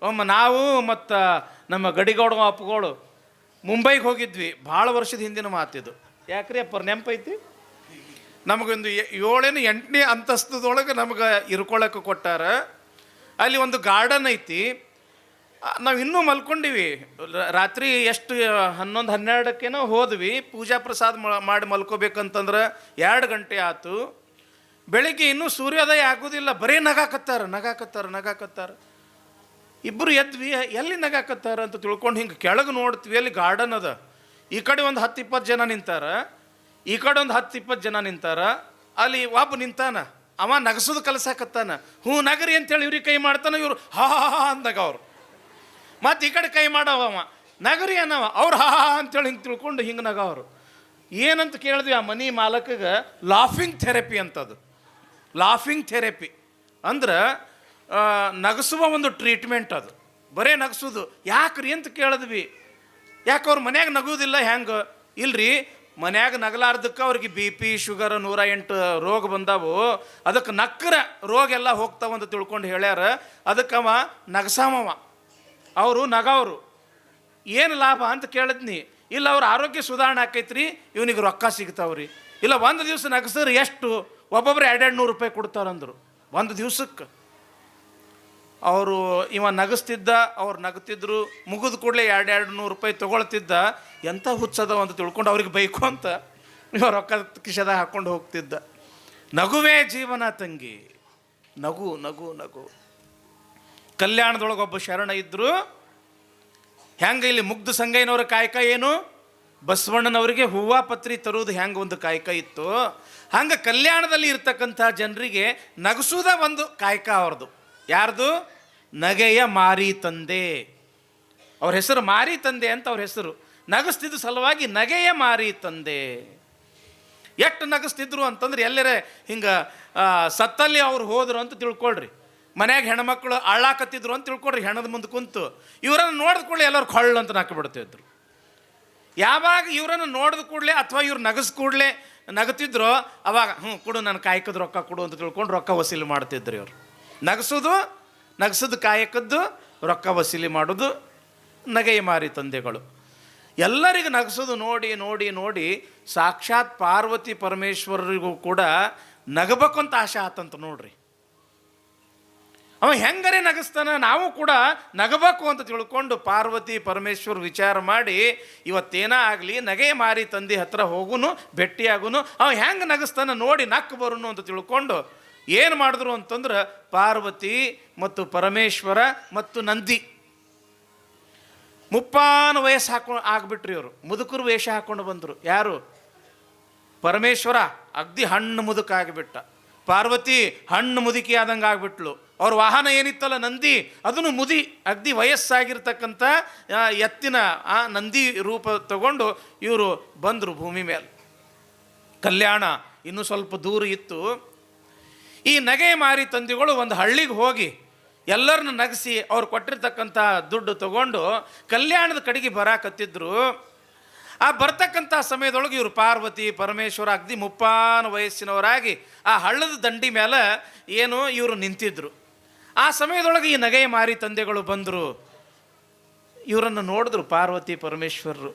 ಒಮ್ಮ ನಾವು ಮತ್ತು ನಮ್ಮ ಗಡಿಗೌಡ ಅಪ್ಪಗಳು ಮುಂಬೈಗೆ ಹೋಗಿದ್ವಿ. ಭಾಳ ವರ್ಷದ ಹಿಂದಿನ ಮಾತಿದು. ಯಾಕ್ರಿ ಅಪ್ಪರ್ ನೆನಪೈತಿ? ನಮಗೊಂದು 7ನೇ 8ನೇ ಅಂತಸ್ತದೊಳಗೆ ನಮಗೆ ಇರ್ಕೊಳ್ಳೋಕೆ ಕೊಟ್ಟಾರ. ಅಲ್ಲಿ ಒಂದು ಗಾರ್ಡನ್ ಐತಿ. ನಾವು ಇನ್ನೂ ಮಲ್ಕೊಂಡಿವಿ. ರಾತ್ರಿ ಎಷ್ಟು 11 12ಕ್ಕೇನೋ ಹೋದ್ವಿ. ಪೂಜಾ ಪ್ರಸಾದ ಮಾಡಿ ಮಲ್ಕೋಬೇಕಂತಂದ್ರೆ 2 ಗಂಟೆ ಆಯ್ತು. ಬೆಳಿಗ್ಗೆ ಇನ್ನೂ ಸೂರ್ಯೋದಯ ಆಗೋದಿಲ್ಲ. ಬರೀ ನಗಾಕತ್ತಾರ. ಇಬ್ಬರು ಎದ್ವಿ, ಎಲ್ಲಿ ನಗಾಕತ್ತಾರ ಅಂತ ತಿಳ್ಕೊಂಡು ಹಿಂಗೆ ಕೆಳಗೆ ನೋಡ್ತೀವಿ. ಅಲ್ಲಿ ಗಾರ್ಡನ್ ಅದ. ಈ ಕಡೆ ಒಂದು 10-20 ಜನ ನಿಂತಾರ, ಈ ಕಡೆ ಒಂದು 10-20 ಜನ ನಿಂತಾರ. ಅಲ್ಲಿ ಒಬ್ಬ ನಿಂತಾನ, ಅವ ನಗಸೋದು ಕಲಸಾಕತ್ತಾನ. ಹ್ಞೂ ನಗರಿ ಅಂತೇಳಿ ಇವ್ರಿಗೆ ಕೈ ಮಾಡ್ತಾನೆ. ಇವರು ಹಾ ಅಂದಾಗ ಅವ್ರು ಮತ್ತು ಈ ಕಡೆ ಕೈ ಮಾಡವ ಅವ ನಗರಿ ಅನ್ನವ. ಅವ್ರು ಹಾ ಅಂತೇಳಿ ಹಿಂಗೆ ತಿಳ್ಕೊಂಡು ಹಿಂಗೆ ನಗವ್ರು. ಏನಂತ ಕೇಳಿದ್ವಿ ಆ ಮನೆ ಮಾಲಕಗೆ, ಲಾಫಿಂಗ್ ಥೆರಪಿ ಅಂತದು. ಲಾಫಿಂಗ್ ಥೆರಪಿ ಅಂದ್ರೆ ನಗಸುವ ಒಂದು ಟ್ರೀಟ್ಮೆಂಟ್ ಅದು. ಬರೇ ನಗಸೋದು. ಯಾಕ್ರಿ ಅಂತ ಕೇಳಿದ್ವಿ. ಯಾಕೆ ಅವ್ರ ಮನ್ಯಾಗ ನಗುವುದಿಲ್ಲ ಹೆಂಗೆ? ಇಲ್ರಿ, ಮನ್ಯಾಗ ನಗಲಾರ್ದಕ್ಕೆ ಅವ್ರಿಗೆ BP ಶುಗರ್ 108 ರೋಗ ಬಂದಾವು. ಅದಕ್ಕೆ ನಕ್ಕರ ರೋಗ ಎಲ್ಲ ಹೋಗ್ತಾವಂತ ತಿಳ್ಕೊಂಡು ಹೇಳ್ಯಾರ. ಅದಕ್ಕೆ ಅವ ನಗಸಾಮವ, ಅವರು ನಗವರು. ಏನು ಲಾಭ ಅಂತ ಕೇಳಿದ್ನಿ. ಇಲ್ಲ ಅವ್ರ ಆರೋಗ್ಯ ಸುಧಾರಣೆ ಆಕೈತ್ರಿ, ಇವನಿಗೆ ರೊಕ್ಕ ಸಿಗ್ತಾವ್ರಿ. ಇಲ್ಲ ಒಂದು ದಿವಸ ನಗಸಿದ್ರೆ ಎಷ್ಟು? ಒಬ್ಬೊಬ್ರು 200 ರೂಪಾಯಿ ಕೊಡ್ತಾರಂದ್ರು ಒಂದು ದಿವ್ಸಕ್ಕೆ. ಅವರು ಇವ ನಗಸ್ತಿದ್ದ, ಅವ್ರು ನಗ್ತಿದ್ರು. ಮುಗಿದ ಕೂಡಲೇ 200 ರೂಪಾಯಿ ತೊಗೊಳ್ತಿದ್ದ. ಎಂಥ ಹುಚ್ಚದವ ಅಂತ ತಿಳ್ಕೊಂಡು ಅವ್ರಿಗೆ ಬೈಕು ಅಂತ ಇವ ರೊಕ್ಕ ಕಿಶೆದಾಗ ಹಾಕ್ಕೊಂಡು ಹೋಗ್ತಿದ್ದ. ನಗುವೇ ಜೀವನ ತಂಗಿ, ನಗು ನಗು ನಗು. ಕಲ್ಯಾಣದೊಳಗೆ ಒಬ್ಬ ಶರಣ ಇದ್ದರು. ಹೆಂಗೆ ಇಲ್ಲಿ ಮುಗ್ಧ ಸಂಗಯ್ಯನವರ ಕಾಯಕ ಏನು, ಬಸವಣ್ಣನವರಿಗೆ ಹೂವು ಪತ್ರಿ ತರುವುದು ಹೆಂಗೆ ಒಂದು ಕಾಯಕ ಇತ್ತು, ಹಂಗೆ ಕಲ್ಯಾಣದಲ್ಲಿ ಇರ್ತಕ್ಕಂಥ ಜನರಿಗೆ ನಗಸುವುದ ಒಂದು ಕಾಯಕ ಅವ್ರದ್ದು. ಯಾರ್ದು? ನಗೆಯ ಮಾರಿ ತಂದೆ. ಅವ್ರ ಹೆಸರು ಮಾರಿ ತಂದೆ ಅಂತ ಅವ್ರ ಹೆಸರು. ನಗಸ್ತಿದ್ದ ಸಲುವಾಗಿ ನಗೆಯ ಮಾರಿ ತಂದೆ. ಎಷ್ಟು ನಗಸ್ತಿದ್ರು ಅಂತಂದ್ರೆ ಎಲ್ಲರೇ ಹಿಂಗೆ ಸತ್ತಲ್ಲಿ ಅವ್ರು ಹೋದ್ರು ಅಂತ ತಿಳ್ಕೊಳ್ರಿ. ಮನ್ಯಾಗ ಹೆಣ್ಮಕ್ಳು ಅಳ್ಳಾಕತ್ತಿದ್ರು ಅಂತ ತಿಳ್ಕೊಳ್ರಿ. ಹೆಣದ ಮುಂದೆ ಕುಂತು ಇವರನ್ನು ನೋಡಿದ ಕೂಡಲೇ ಎಲ್ಲರೂ ಕೊಳ್ಳು ಅಂತ ನಾಕಿಬಿಡ್ತಿದ್ರು. ಯಾವಾಗ ಇವರನ್ನು ನೋಡಿದ ಕೂಡಲೇ ಅಥವಾ ಇವ್ರು ನಗಸ್ ಕೂಡಲೇ ನಗತಿದ್ರು, ಅವಾಗ ಕೊಡು ನನ್ನ ಕಾಯಕದ ರೊಕ್ಕ ಕೊಡು ಅಂತ ತಿಳ್ಕೊಂಡು ರೊಕ್ಕ ವಸೂಲಿ ಮಾಡ್ತಿದ್ರು ಇವರು. ನಗಸೋದು ಕಾಯಕದ್ದು, ರೊಕ್ಕ ವಸೂಲಿ ಮಾಡೋದು ನಗೆಯ ಮಾರಿ ತಂದೆಗಳು. ಎಲ್ಲರಿಗೂ ನಗಸೋದು ನೋಡಿ ನೋಡಿ ನೋಡಿ ಸಾಕ್ಷಾತ್ ಪಾರ್ವತಿ ಪರಮೇಶ್ವರರಿಗೂ ಕೂಡ ನಗಬೇಕು ಅಂತ ಆಶೆ ಆತಂತ ನೋಡ್ರಿ. ಅವ ಹೆಂಗರೇ ನಗಸ್ತಾನ, ನಾವು ಕೂಡ ನಗಬೇಕು ಅಂತ ತಿಳ್ಕೊಂಡು ಪಾರ್ವತಿ ಪರಮೇಶ್ವರ ವಿಚಾರ ಮಾಡಿ ಇವತ್ತೇನ ಆಗಲಿ ನಗೆಯ ಮಾರಿ ತಂದೆ ಹತ್ರ ಹೋಗುನು, ಭೇಟಿಯಾಗುನು, ಅವ ಹೆಂಗೆ ನಗಸ್ತಾನ ನೋಡಿ ನಕ್ಕು ಬರುನು ಅಂತ ತಿಳ್ಕೊಂಡು ಏನು ಮಾಡಿದ್ರು ಅಂತಂದ್ರೆ ಪಾರ್ವತಿ ಮತ್ತು ಪರಮೇಶ್ವರ ಮತ್ತು ನಂದಿ ಮುಪ್ಪಾನ ವಯಸ್ಸು ಆಗ್ಬಿಟ್ರಿ. ಇವರು ಮುದುಕರು ವೇಷ ಹಾಕ್ಕೊಂಡು ಬಂದರು. ಯಾರು? ಪರಮೇಶ್ವರ ಅಗ್ದಿ ಹಣ್ಣು ಮುದುಕ ಆಗಿಬಿಟ್ಟ. ಪಾರ್ವತಿ ಹಣ್ಣು ಮುದುಕಿ ಆದಂಗೆ ಆಗಿಬಿಟ್ಲು. ಅವ್ರ ವಾಹನ ಏನಿತ್ತಲ್ಲ ನಂದಿ, ಅದನ್ನು ಮುದಿ ಅಗ್ದಿ ವಯಸ್ಸಾಗಿರ್ತಕ್ಕಂಥ ಎತ್ತಿನ ನಂದಿ ರೂಪ ತಗೊಂಡು ಇವರು ಬಂದರು ಭೂಮಿ ಮೇಲೆ. ಕಲ್ಯಾಣ ಇನ್ನೂ ಸ್ವಲ್ಪ ದೂರ ಇತ್ತು. ಈ ನಗೆ ಮಾರಿ ತಂದೆಗಳು ಒಂದು ಹಳ್ಳಿಗೆ ಹೋಗಿ ಎಲ್ಲರನ್ನ ನಗಿಸಿ ಅವ್ರು ಕೊಟ್ಟಿರ್ತಕ್ಕಂಥ ದುಡ್ಡು ತಗೊಂಡು ಕಲ್ಯಾಣದ ಕಡೆಗೆ ಬರಾಕತ್ತಿದ್ರು. ಆ ಬರ್ತಕ್ಕಂಥ ಸಮಯದೊಳಗೆ ಇವರು ಪಾರ್ವತಿ ಪರಮೇಶ್ವರ ಅಗ್ದಿ ಮುಪ್ಪಾನ ವಯಸ್ಸಿನವರಾಗಿ ಆ ಹಳ್ಳದ ದಂಡಿ ಮೇಲೆ ಏನು ಇವರು ನಿಂತಿದ್ರು. ಆ ಸಮಯದೊಳಗೆ ಈ ನಗೆಯ ಮಾರಿ ತಂದೆಗಳು ಬಂದರು. ಇವರನ್ನು ನೋಡಿದ್ರು ಪಾರ್ವತಿ ಪರಮೇಶ್ವರರು.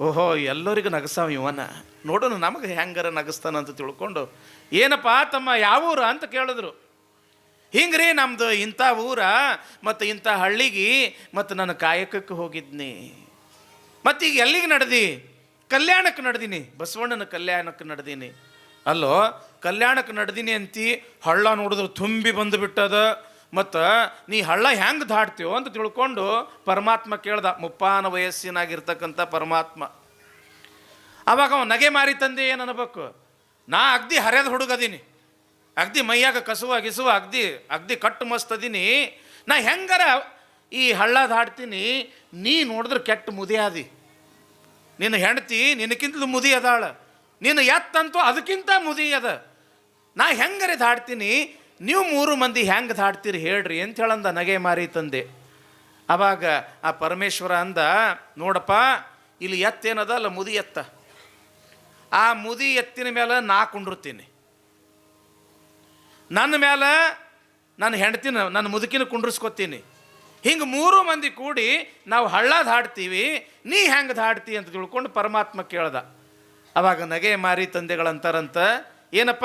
ಓಹೋ, ಎಲ್ಲರಿಗೂ ನಗಸಾವ ಇವನ, ನೋಡೋಣ ನಮಗೆ ಹೆಂಗಾರ ನಗಸ್ತಾನ ಅಂತ ತಿಳ್ಕೊಂಡು, ಏನಪ್ಪ ತಮ್ಮ ಯಾವ ಊರ ಅಂತ ಕೇಳಿದ್ರು. ಹಿಂಗ್ರಿ ನಮ್ಮದು ಇಂಥ ಊರ ಮತ್ತು ಇಂಥ ಹಳ್ಳಿಗೆ ಮತ್ತು ನಾನು ಕಾಯಕಕ್ಕೆ ಹೋಗಿದ್ನಿ. ಮತ್ತೀಗ ಎಲ್ಲಿಗೆ ನಡೆದಿ? ಕಲ್ಯಾಣಕ್ಕೆ ನಡೆದೀನಿ, ಬಸವಣ್ಣನ ಕಲ್ಯಾಣಕ್ಕೆ ನಡೆದೀನಿ. ಅಲ್ಲೋ ಕಲ್ಯಾಣಕ್ಕೆ ನಡೆದೀನಿ ಅಂತಿ, ಹಳ್ಳ ನೋಡಿದ್ರು ತುಂಬಿ ಬಂದುಬಿಟ್ಟದ. ಮತ್ತು ನೀ ಹಳ್ಳ ಹೆಂಗೆ ದಾಟ್ತೀವೋ ಅಂತ ತಿಳ್ಕೊಂಡು ಪರಮಾತ್ಮ ಕೇಳ್ದ, ಮುಪ್ಪಾನ ವಯಸ್ಸಿನಾಗಿರ್ತಕ್ಕಂಥ ಪರಮಾತ್ಮ. ಆವಾಗ ಅವ ನಗೆ ಮಾರಿ ತಂದೆ ಏನು ಅನ್ಬೇಕು, ನಾ ಅಗ್ದಿ ಹರಿಯದ ಹುಡುಗದೀನಿ, ಅಗ್ದಿ ಮೈಯಾಗ ಕಸುವ ಗಿಸುವ ಅಗ್ದಿ ಕಟ್ಟು ಮಸ್ತದೀನಿ, ನಾ ಹೆಂಗಾರ ಈ ಹಳ್ಳ ದಾಡ್ತೀನಿ. ನೀ ನೋಡಿದ್ರೆ ಕೆಟ್ಟ ಮುದಿಯಾದಿ, ನಿನ್ನ ಹೆಂಡತಿ ನಿನಕ್ಕಿಂತಲೂ ಮುದಿ ಅದಾಳ, ನಿನ್ನ ಎತ್ತಂತೂ ಅದಕ್ಕಿಂತ ಮುದಿ ಅದ. ನಾ ಹೆಂಗಾರೆ ದಾಡ್ತೀನಿ, ನೀವು 3 ಮಂದಿ ಹೆಂಗೆ ದಾಡ್ತೀರಿ ಹೇಳ್ರಿ ಅಂತ ಹೇಳಂದ ನಗೆ ಮಾರಿ ತಂದೆ. ಆವಾಗ ಆ ಪರಮೇಶ್ವರ ಅಂದ, ನೋಡಪ್ಪ ಇಲ್ಲಿ ಎತ್ತೇನದ ಅಲ್ಲ ಮುದಿ ಎತ್ತ, ಆ ಮುದಿ ಎತ್ತಿನ ಮೇಲೆ ನಾ ಕುಂಡಿರ್ತೀನಿ, ನನ್ನ ಮೇಲೆ ನನ್ನ ಹೆಂಡ್ತಿನ ನನ್ನ ಮುದುಕಿನ ಕುಂಡ್ರಿಸ್ಕೊತೀನಿ. ಹಿಂಗೆ 3 ಮಂದಿ ಕೂಡಿ ನಾವು ಹಳ್ಳ ದಾಡ್ತೀವಿ, ನೀ ಹೆಂಗೆ ದಾಡ್ತಿ ಅಂತ ತಿಳ್ಕೊಂಡು ಪರಮಾತ್ಮ ಕೇಳ್ದ. ಅವಾಗ ನಗೆ ಮಾರಿ ತಂದೆಗಳಂತಾರಂತ, ಏನಪ್ಪ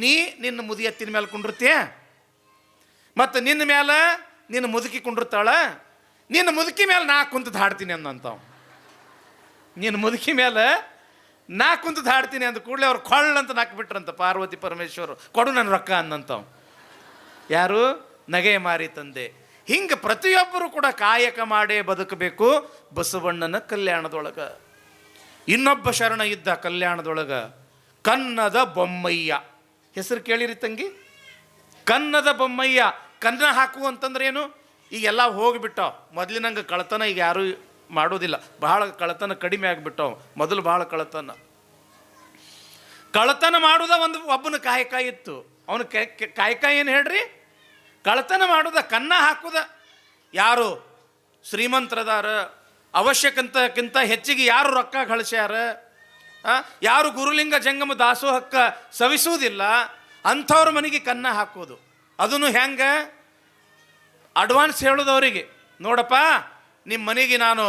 ನೀ ನಿನ್ನ ಮುದಿ ಎತ್ತಿನ ಮೇಲೆ ಕುಂಡಿರ್ತೀಯ, ಮತ್ತು ನಿನ್ನ ಮೇಲೆ ನಿನ್ನ ಮುದುಕಿ ಕುಂಡಿರ್ತಾಳ, ನಿನ್ನ ಮುದುಕಿ ಮೇಲೆ ನಾ ಕುಂತು ದಾಡ್ತೀನಿ ಅಂದಂತಾವ್. ನಿನ್ನ ಮುದುಕಿ ಮೇಲೆ ನಾ ಕುಂತು ದಾಡ್ತೀನಿ ಅಂದ ಕೂಡಲೇ ಅವ್ರು ಕೊಳ್ಳಂತ ನಾಕ್ಬಿಟ್ರಂತ ಪಾರ್ವತಿ ಪರಮೇಶ್ವರು, ಕೊಡು ನನ್ನ ರೊಕ್ಕ ಅಂದಂತಾವ್. ಯಾರು? ನಗೆ ಮಾರಿ ತಂದೆ. ಹಿಂಗೆ ಪ್ರತಿಯೊಬ್ಬರು ಕೂಡ ಕಾಯಕ ಮಾಡೇ ಬದುಕಬೇಕು ಬಸವಣ್ಣನ ಕಲ್ಯಾಣದೊಳಗೆ. ಇನ್ನೊಬ್ಬ ಶರಣ ಇದ್ದ ಕಲ್ಯಾಣದೊಳಗೆ, ಕನ್ನದ ಬೊಮ್ಮಯ್ಯ. ಹೆಸರು ಕೇಳಿರಿ ತಂಗಿ? ಕನ್ನದ ಬೊಮ್ಮಯ್ಯ. ಕನ್ನ ಹಾಕು ಅಂತಂದ್ರೆ ಏನು? ಈಗೆಲ್ಲ ಹೋಗಿಬಿಟ್ಟವು. ಮೊದಲಿನಂಗೆ ಕಳತನ ಈಗ ಯಾರೂ ಮಾಡೋದಿಲ್ಲ. ಬಹಳ ಕಳತನ ಕಡಿಮೆ ಆಗಿಬಿಟ್ಟವು. ಮೊದಲು ಬಹಳ ಕಳತನ ಮಾಡೋದ ಒಬ್ಬನ ಕಾಯಕ ಇತ್ತು. ಅವನು ಕಾಯಕ ಏನು ಹೇಳ್ರಿ? ಕಳತನ ಮಾಡೋದ, ಕನ್ನ ಹಾಕುದ. ಯಾರು ಶ್ರೀಮಂತರದಾರ, ಅವಶ್ಯಕಂತಕ್ಕಿಂತ ಹೆಚ್ಚಿಗೆ ಯಾರು ರೊಕ್ಕ ಗಳಿಸ್ಯಾರ, ಯಾರು ಗುರುಲಿಂಗ ಜಂಗಮ ದಾಸೋಹಕ್ಕೆ ಸವಿಸುವುದಿಲ್ಲ ಅಂಥವ್ರ ಮನೆಗೆ ಕನ್ನ ಹಾಕೋದು. ಅದನ್ನು ಹೆಂಗೆ? ಅಡ್ವಾನ್ಸ್ ಹೇಳೋದವರಿಗೆ, ನೋಡಪ್ಪ ನಿಮ್ಮ ಮನೆಗೆ ನಾನು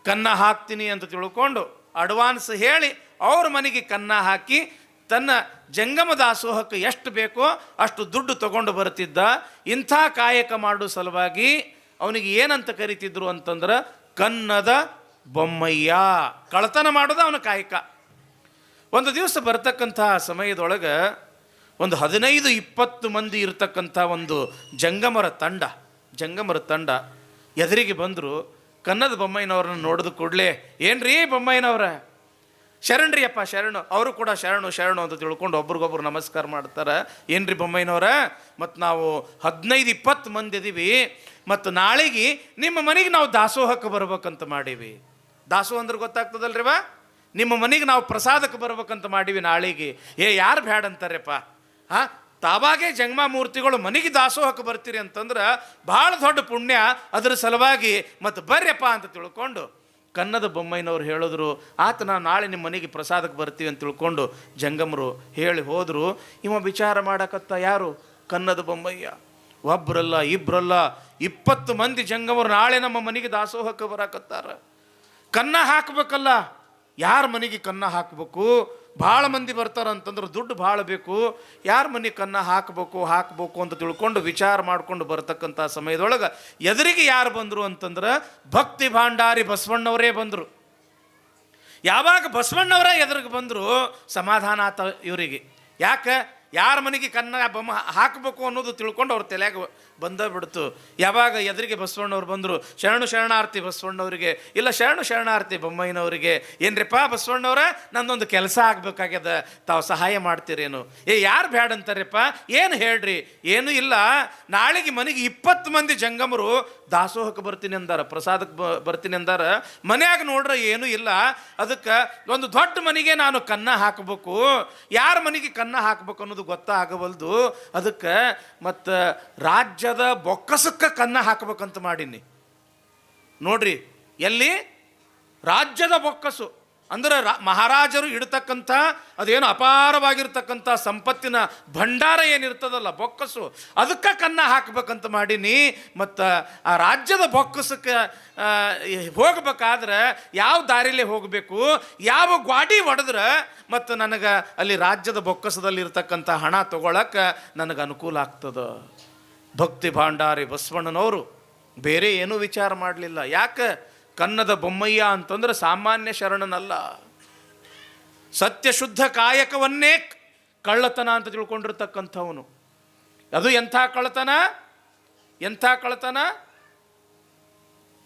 ಕನ್ನ ಹಾಕ್ತೀನಿ ಅಂತ ತಿಳ್ಕೊಂಡು ಅಡ್ವಾನ್ಸ್ ಹೇಳಿ ಅವ್ರ ಮನೆಗೆ ಕನ್ನ ಹಾಕಿ ತನ್ನ ಜಂಗಮ ದಾಸೋಹಕ್ಕೆ ಎಷ್ಟು ಬೇಕೋ ಅಷ್ಟು ದುಡ್ಡು ತಗೊಂಡು ಬರ್ತಿದ್ದ. ಇಂಥ ಕಾಯಕ ಮಾಡೋ ಸಲುವಾಗಿ ಅವನಿಗೆ ಏನಂತ ಕರಿತಿದ್ರು ಅಂತಂದ್ರೆ ಕನ್ನದ ಬೊಮ್ಮಯ್ಯ. ಕಳತನ ಮಾಡೋದು ಅವನ ಕಾಯಕ. ಒಂದು ದಿವಸ ಬರ್ತಕ್ಕಂಥ ಸಮಯದೊಳಗೆ ಒಂದು 15-20 ಮಂದಿ ಇರ್ತಕ್ಕಂಥ ಒಂದು ಜಂಗಮರ ತಂಡ ಎದುರಿಗೆ ಬಂದರು. ಕನ್ನದ ಬೊಮ್ಮಯ್ಯನವ್ರನ್ನ ನೋಡಿದ ಕೂಡಲೇ, ಏನ್ರೀ ಬೊಮ್ಮಯ್ಯನವ್ರ? ಶರಣ್ರಿ ಅಪ್ಪ, ಶರಣು. ಅವರು ಕೂಡ ಶರಣು ಅಂತ ತಿಳ್ಕೊಂಡು ಒಬ್ರಿಗೊಬ್ರು ನಮಸ್ಕಾರ ಮಾಡ್ತಾರೆ. ಏನ್ರಿ ಬೊಮ್ಮಯ್ಯನವ್ರ, ಮತ್ತು ನಾವು 15-20 ಮಂದಿ ಇದೀವಿ, ಮತ್ತು ನಾಳೆಗೆ ನಿಮ್ಮ ಮನೆಗೆ ನಾವು ದಾಸೋಹಕ್ಕೆ ಬರ್ಬೇಕಂತ ಮಾಡೀವಿ. ದಾಸೋಹ ಅಂದ್ರೆ ಗೊತ್ತಾಗ್ತದಲ್ರಿವ? ನಿಮ್ಮ ಮನೆಗೆ ನಾವು ಪ್ರಸಾದಕ್ಕೆ ಬರ್ಬೇಕಂತ ಮಾಡೀವಿ ನಾಳೆಗೆ. ಯಾರು ಬ್ಯಾಡ ಅಂತಾರಪ್ಪ? ತಾವಾಗೇ ಜಂಗಮ ಮೂರ್ತಿಗಳು ಮನೆಗೆ ದಾಸೋಹಕ್ಕೆ ಬರ್ತೀರಿ ಅಂತಂದ್ರೆ ಭಾಳ ದೊಡ್ಡ ಪುಣ್ಯ. ಅದರ ಸಲುವಾಗಿ ಮತ್ತು ಬರ್ಯಪ್ಪ ಅಂತ ತಿಳ್ಕೊಂಡು ಕನ್ನದ ಬೊಮ್ಮಯ್ಯನವ್ರು ಹೇಳಿದ್ರು. ಆತ ನಾವು ನಾಳೆ ನಿಮ್ಮ ಮನೆಗೆ ಪ್ರಸಾದಕ್ಕೆ ಬರ್ತೀವಿ ಅಂತ ತಿಳ್ಕೊಂಡು ಜಂಗಮರು ಹೇಳಿ ಹೋದರು. ಇವ ವಿಚಾರ ಮಾಡಕತ್ತ, ಯಾರು? ಕನ್ನದ ಬೊಮ್ಮಯ್ಯ. ಒಬ್ಬರಲ್ಲ ಇಬ್ಬರಲ್ಲ 20 ಮಂದಿ ಜಂಗಮರು ನಾಳೆ ನಮ್ಮ ಮನೆಗೆ ದಾಸೋಹಕ್ಕೆ ಬರಾಕತ್ತಾರ. ಕನ್ನ ಹಾಕಬೇಕಲ್ಲ, ಯಾರ ಮನೆಗೆ ಕನ್ನ ಹಾಕಬೇಕು? ಭಾಳ ಮಂದಿ ಬರ್ತಾರಂತಂದ್ರೆ ದುಡ್ಡು ಭಾಳ ಬೇಕು. ಯಾರ ಮನೆಗೆ ಕನ್ನ ಹಾಕಬೇಕು ಅಂತ ತಿಳ್ಕೊಂಡು ವಿಚಾರ ಮಾಡಿಕೊಂಡು ಬರ್ತಕ್ಕಂಥ ಸಮಯದೊಳಗೆ ಎದುರಿಗೆ ಯಾರು ಬಂದರು ಅಂತಂದ್ರೆ ಭಕ್ತಿ ಭಾಂಡಾರಿ ಬಸವಣ್ಣವರೇ ಬಂದರು. ಯಾವಾಗ ಬಸವಣ್ಣವರೇ ಎದುರಿಗೆ ಬಂದರು ಸಮಾಧಾನ ಆತ ಇವರಿಗೆ. ಯಾಕೆ? ಯಾರ ಮನೆಗೆ ಕನ್ನ ಬೊಮ್ಮ ಹಾಕಬೇಕು ಅನ್ನೋದು ತಿಳ್ಕೊಂಡು ಅವ್ರ ತಲೆಯಾಗ ಬಿಡ್ತು. ಯಾವಾಗ ಎದುರಿಗೆ ಬಸವಣ್ಣವ್ರು ಬಂದರು, ಶರಣಾರ್ಥಿ ಬಸವಣ್ಣವರಿಗೆ, ಇಲ್ಲ ಶರಣಾರ್ಥಿ ಬೊಮ್ಮಯ್ಯನವರಿಗೆ. ಏನ್ರಿಪ್ಪ ಬಸವಣ್ಣವ್ರ, ನಂದೊಂದು ಕೆಲಸ ಆಗಬೇಕಾಗ್ಯದ, ತಾವು ಸಹಾಯ ಮಾಡ್ತೀರೇನು? ಯಾರು ಬ್ಯಾಡ ಅಂತಾರಪ್ಪ? ಏನು ಹೇಳ್ರಿ? ಏನೂ ಇಲ್ಲ, ನಾಳೆಗೆ ಮನೆಗೆ 20 ಮಂದಿ ಜಂಗಮರು ದಾಸೋಹಕ್ಕೆ ಬರ್ತೀನಿ ಅಂದಾರ, ಪ್ರಸಾದಕ್ಕೆ ಬರ್ತೀನಿ ಅಂದಾರ. ಮನ್ಯಾಗ ನೋಡ್ರೆ ಏನೂ ಇಲ್ಲ, ಅದಕ್ಕೆ ಒಂದು ದೊಡ್ಡ ಮನೆಗೆ ನಾನು ಕನ್ನ ಹಾಕಬೇಕು. ಯಾರ ಮನೆಗೆ ಕನ್ನ ಹಾಕಬೇಕು ಅನ್ನೋದು ಗೊತ್ತಾಗವಲ್ದು. ಅದಕ್ಕೆ ಮತ್ತು ರಾಜ್ಯದ ಬೊಕ್ಕಸಕ್ಕೆ ಕನ್ನ ಹಾಕಬೇಕಂತ ಮಾಡೀನಿ. ನೋಡ್ರಿ, ಎಲ್ಲಿ? ರಾಜ್ಯದ ಬೊಕ್ಕಸು ಅಂದ್ರೆ ಮಹಾರಾಜರು ಇಡ್ತಕ್ಕಂಥ ಅದೇನು ಅಪಾರವಾಗಿರ್ತಕ್ಕಂಥ ಸಂಪತ್ತಿನ ಭಂಡಾರ ಏನಿರ್ತದಲ್ಲ ಬೊಕ್ಕಸು, ಅದಕ್ಕೆ ಕನ್ನ ಹಾಕಬೇಕಂತ ಮಾಡೀನಿ. ಮತ್ತು ಆ ರಾಜ್ಯದ ಬೊಕ್ಕಸಕ್ಕೆ ಹೋಗ್ಬೇಕಾದ್ರೆ ಯಾವ ದಾರಿಲೇ ಹೋಗಬೇಕು, ಯಾವ ಗ್ವಾಡಿ ಹೊಡೆದ್ರೆ ಮತ್ತು ನನಗೆ ಅಲ್ಲಿ ರಾಜ್ಯದ ಬೊಕ್ಕಸದಲ್ಲಿ ಇರ್ತಕ್ಕಂಥ ಹಣ ತಗೊಳಕ್ಕೆ ನನಗೆ ಅನುಕೂಲ ಆಗ್ತದೆ. ಭಕ್ತಿ ಭಾಂಡಾರಿ ಬಸವಣ್ಣನವರು ಬೇರೆ ಏನೂ ವಿಚಾರ ಮಾಡಲಿಲ್ಲ. ಯಾಕೆ? ಕನ್ನದ ಬೊಮ್ಮಯ್ಯ ಅಂತಂದ್ರೆ ಸಾಮಾನ್ಯ ಶರಣನಲ್ಲ. ಸತ್ಯಶುದ್ಧ ಕಾಯಕವನ್ನೇ ಕಳ್ಳತನ ಅಂತ ತಿಳ್ಕೊಂಡಿರ್ತಕ್ಕಂಥವನು. ಅದು ಎಂಥ ಕಳ್ಳತನ?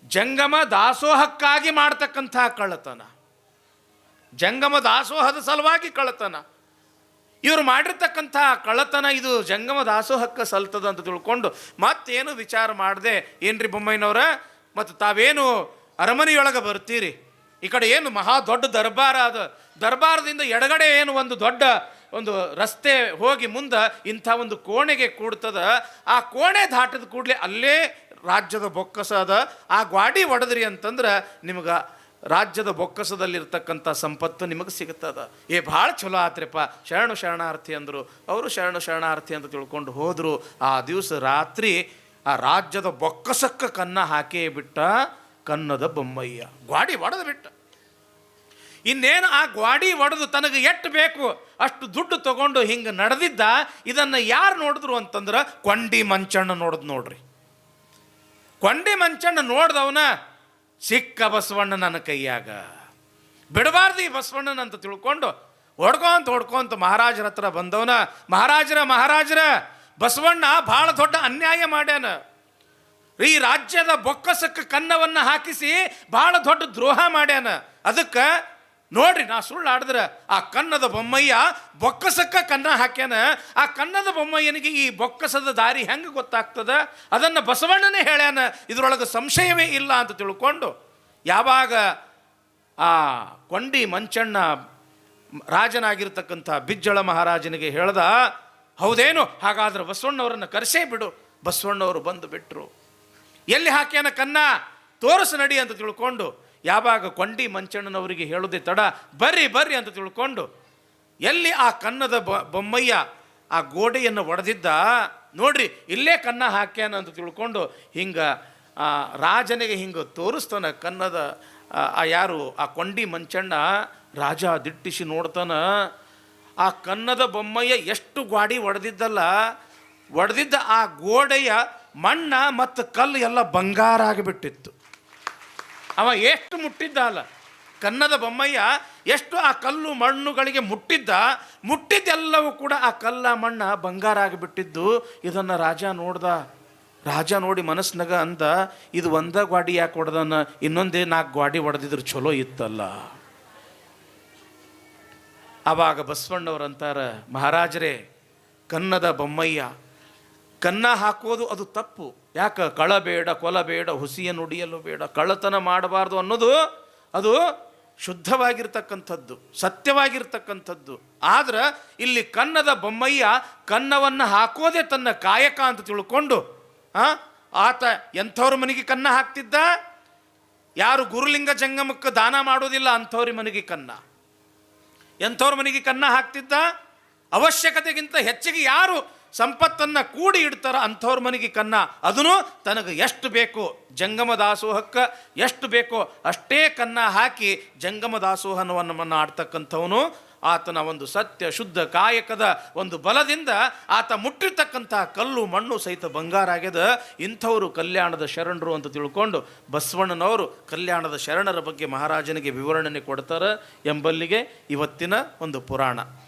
ಜಂಗಮ ದಾಸೋಹಕ್ಕಾಗಿ ಮಾಡ್ತಕ್ಕಂಥ ಕಳ್ಳತನ, ಜಂಗಮ ದಾಸೋಹದ ಸಲುವಾಗಿ ಕಳ್ಳತನ. ಇವರು ಮಾಡಿರ್ತಕ್ಕಂಥ ಕಳ್ಳತನ ಇದು ಜಂಗಮ ದಾಸೋಹಕ್ಕೆ ಸಲ್ತದ ಅಂತ ತಿಳ್ಕೊಂಡು ಮತ್ತೇನು ವಿಚಾರ ಮಾಡದೆ, ಏನ್ರಿ ಬೊಮ್ಮಯ್ಯನವ್ರ, ಮತ್ತು ತಾವೇನು ಅರಮನೆಯೊಳಗೆ ಬರ್ತೀರಿ, ಈ ಕಡೆ ಏನು ಮಹಾ ದೊಡ್ಡ ದರ್ಬಾರ ಅದ, ದರ್ಬಾರದಿಂದ ಎಡಗಡೆ ಏನು ಒಂದು ರಸ್ತೆ ಹೋಗಿ ಮುಂದೆ ಇಂಥ ಒಂದು ಕೋಣೆಗೆ ಕೂಡ್ತದ. ಆ ಕೋಣೆ ದಾಟಿದ ಕೂಡಲೇ ಅಲ್ಲೇ ರಾಜ್ಯದ ಬೊಕ್ಕಸ ಅದ. ಆ ಗ್ವಾಡಿ ಹೊಡೆದ್ರಿ ಅಂತಂದ್ರೆ ನಿಮ್ಗೆ ರಾಜ್ಯದ ಬೊಕ್ಕಸದಲ್ಲಿರ್ತಕ್ಕಂಥ ಸಂಪತ್ತು ನಿಮಗೆ ಸಿಗುತ್ತದ. ಭಾಳ ಚಲೋ ಆತ್ರಿಪ್ಪ, ಶರಣಾರ್ಥಿ ಅಂದರು. ಅವರು ಶರಣಾರ್ಥಿ ಅಂತ ತಿಳ್ಕೊಂಡು ಹೋದರು. ಆ ದಿವಸ ರಾತ್ರಿ ಆ ರಾಜ್ಯದ ಬೊಕ್ಕಸಕ್ಕೆ ಕನ್ನ ಹಾಕೇ ಬಿಟ್ಟ ಕನ್ನದ ಬೊಮ್ಮಯ್ಯ. ಗ್ವಾಡಿ ಒಡೆದು ಬಿಟ್ಟ. ಇನ್ನೇನು ಆ ಗ್ವಾಡಿ ಒಡೆದು ತನಗೆ ಎಷ್ಟು ಬೇಕು ಅಷ್ಟು ದುಡ್ಡು ತಗೊಂಡು ಹಿಂಗೆ ನಡೆದಿದ್ದ. ಇದನ್ನು ಯಾರು ನೋಡಿದ್ರು ಅಂತಂದ್ರೆ ಕೊಂಡಿ ಮಂಚಣ್ಣ ನೋಡಿದ್ ನೋಡ್ರಿ. ಕೊಂಡಿ ಮಂಚಣ್ಣ ನೋಡ್ದವನ, ಸಿಕ್ಕ ಬಸವಣ್ಣ ನನ್ನ ಕೈಯಾಗ, ಬಿಡಬಾರ್ದು ಈ ಬಸವಣ್ಣನಂತ ತಿಳ್ಕೊಂಡು ಹೊಡ್ಕೊಂತ ಮಹಾರಾಜರ ಹತ್ರ ಬಂದವನ, ಮಹಾರಾಜರ ಬಸವಣ್ಣ ಭಾಳ ದೊಡ್ಡ ಅನ್ಯಾಯ ಮಾಡ್ಯಾನ. ಈ ರಾಜ್ಯದ ಬೊಕ್ಕಸಕ್ಕೆ ಕನ್ನವನ್ನು ಹಾಕಿಸಿ ಭಾಳ ದೊಡ್ಡ ದ್ರೋಹ ಮಾಡ್ಯಾನ. ಅದಕ್ಕೆ ನೋಡ್ರಿ, ನಾ ಸುಳ್ಳು ಆಡಿದ್ರೆ ಆ ಕನ್ನದ ಬೊಮ್ಮಯ್ಯ ಬೊಕ್ಕಸಕ್ಕೆ ಕನ್ನ ಹಾಕ್ಯಾನ. ಆ ಕನ್ನದ ಬೊಮ್ಮಯ್ಯನಿಗೆ ಈ ಬೊಕ್ಕಸದ ದಾರಿ ಹೆಂಗೆ ಗೊತ್ತಾಗ್ತದ, ಅದನ್ನು ಬಸವಣ್ಣನೇ ಹೇಳ್ಯಾನ, ಇದರೊಳಗೆ ಸಂಶಯವೇ ಇಲ್ಲ ಅಂತ ತಿಳ್ಕೊಂಡು ಯಾವಾಗ ಆ ಕೊಂಡಿ ಮಂಚಣ್ಣ ರಾಜನಾಗಿರ್ತಕ್ಕಂಥ ಬಿಜ್ಜಳ ಮಹಾರಾಜನಿಗೆ ಹೇಳ್ದ, ಹೌದೇನು, ಹಾಗಾದ್ರೆ ಬಸವಣ್ಣವರನ್ನು ಕರೆಸೇ ಬಿಡು. ಬಸವಣ್ಣವರು ಬಂದು ಬಿಟ್ಟರು. ಎಲ್ಲಿ ಹಾಕ್ಯಾನ ಕನ್ನ, ತೋರಿಸು ನಡಿ ಅಂತ ತಿಳ್ಕೊಂಡು ಯಾವಾಗ ಕೊಂಡಿ ಮಂಚಣ್ಣನವರಿಗೆ ಹೇಳೋದೇ ತಡ, ಬರ್ರಿ ಅಂತ ತಿಳ್ಕೊಂಡು ಎಲ್ಲಿ ಆ ಕನ್ನದ ಬೊಮ್ಮಯ್ಯ ಆ ಗೋಡೆಯನ್ನು ಒಡೆದಿದ್ದ ನೋಡ್ರಿ, ಇಲ್ಲೇ ಕನ್ನ ಹಾಕ್ಯಾನ ಅಂತ ತಿಳ್ಕೊಂಡು ಹಿಂಗೆ ರಾಜನಿಗೆ ಹಿಂಗೆ ತೋರಿಸ್ತಾನ ಕನ್ನದ ಯಾರು ಆ ಕೊಂಡಿ ಮಂಚಣ್ಣ. ರಾಜ ದಿಟ್ಟಿಸಿ ನೋಡ್ತಾನ, ಆ ಕನ್ನದ ಬೊಮ್ಮಯ್ಯ ಎಷ್ಟು ಗ್ವಾಡಿ ಒಡೆದಿದ್ದ ಆ ಗೋಡೆಯ ಮಣ್ಣ ಮತ್ತು ಕಲ್ಲು ಎಲ್ಲ ಬಂಗಾರ ಆಗಿಬಿಟ್ಟಿತ್ತು. ಅವ ಎಷ್ಟು ಮುಟ್ಟಿದ್ದ ಅಲ್ಲ, ಕನ್ನದ ಬೊಮ್ಮಯ್ಯ ಎಷ್ಟು ಆ ಕಲ್ಲು ಮಣ್ಣುಗಳಿಗೆ ಮುಟ್ಟಿದ್ದೆಲ್ಲವೂ ಕೂಡ ಆ ಕಲ್ಲ ಮಣ್ಣ ಬಂಗಾರ ಆಗಿಬಿಟ್ಟಿದ್ದು. ಇದನ್ನು ರಾಜ ನೋಡಿ ಮನಸ್ಸಿನಾಗ ಅಂದ, ಇದು ಒಂದ ಗ್ವಾಡಿ ಯಾಕೆ ಹೊಡೆದನ, ಇನ್ನೊಂದೇ 4 ಗ್ವಾಡಿ ಹೊಡೆದಿದ್ರು ಚಲೋ ಇತ್ತಲ್ಲ. ಆವಾಗ ಬಸವಣ್ಣವ್ರಂತಾರ, ಮಹಾರಾಜರೇ, ಕನ್ನದ ಬೊಮ್ಮಯ್ಯ ಕನ್ನ ಹಾಕೋದು ಅದು ತಪ್ಪು. ಯಾಕೆ, ಕಳಬೇಡ, ಕೊಲಬೇಡ, ಹುಸಿಯ ನುಡಿಯಲು ಬೇಡ, ಕಳ್ಳತನ ಮಾಡಬಾರ್ದು ಅನ್ನೋದು ಅದು ಶುದ್ಧವಾಗಿರ್ತಕ್ಕಂಥದ್ದು, ಸತ್ಯವಾಗಿರ್ತಕ್ಕಂಥದ್ದು. ಆದ್ರೆ ಇಲ್ಲಿ ಕನ್ನದ ಬೊಮ್ಮಯ್ಯ ಕನ್ನವನ್ನು ಹಾಕೋದೇ ತನ್ನ ಕಾಯಕ ಅಂತ ತಿಳ್ಕೊಂಡು ಆತ ಎಂಥವ್ರ ಮನೆಗೆ ಕನ್ನ ಹಾಕ್ತಿದ್ದ, ಯಾರು ಗುರುಲಿಂಗ ಜಂಗಮಕ್ಕೆ ದಾನ ಮಾಡೋದಿಲ್ಲ ಅಂಥವ್ರ ಮನೆಗೆ ಕನ್ನ, ಎಂಥವ್ರ ಮನೆಗೆ ಕನ್ನ ಹಾಕ್ತಿದ್ದ, ಅವಶ್ಯಕತೆಗಿಂತ ಹೆಚ್ಚಿಗೆ ಯಾರು ಸಂಪತ್ತನ್ನು ಕೂಡಿ ಇಡ್ತಾರ ಅಂಥವ್ರ ಮನೆಗೆ ಕನ್ನ. ಅದನ್ನು ತನಗೆ ಎಷ್ಟು ಬೇಕೋ, ಜಂಗಮ ದಾಸೋಹಕ್ಕೆ ಎಷ್ಟು ಬೇಕೋ ಅಷ್ಟೇ ಕನ್ನ ಹಾಕಿ ಜಂಗಮ ದಾಸೋಹನವನ್ನು ಆಡ್ತಕ್ಕಂಥವನು. ಆತನ ಒಂದು ಸತ್ಯ ಶುದ್ಧ ಕಾಯಕದ ಒಂದು ಬಲದಿಂದ ಆತ ಮುಟ್ಟಿರ್ತಕ್ಕಂಥ ಕಲ್ಲು ಮಣ್ಣು ಸಹಿತ ಬಂಗಾರ ಆಗ್ಯದ. ಇಂಥವರು ಕಲ್ಯಾಣದ ಶರಣರು ಅಂತ ತಿಳ್ಕೊಂಡು ಬಸವಣ್ಣನವರು ಕಲ್ಯಾಣದ ಶರಣರ ಬಗ್ಗೆ ಮಹಾರಾಜನಿಗೆ ವಿವರಣೆ ಕೊಡ್ತಾರೆ ಎಂಬಲ್ಲಿಗೆ ಇವತ್ತಿನ ಒಂದು ಪುರಾಣ.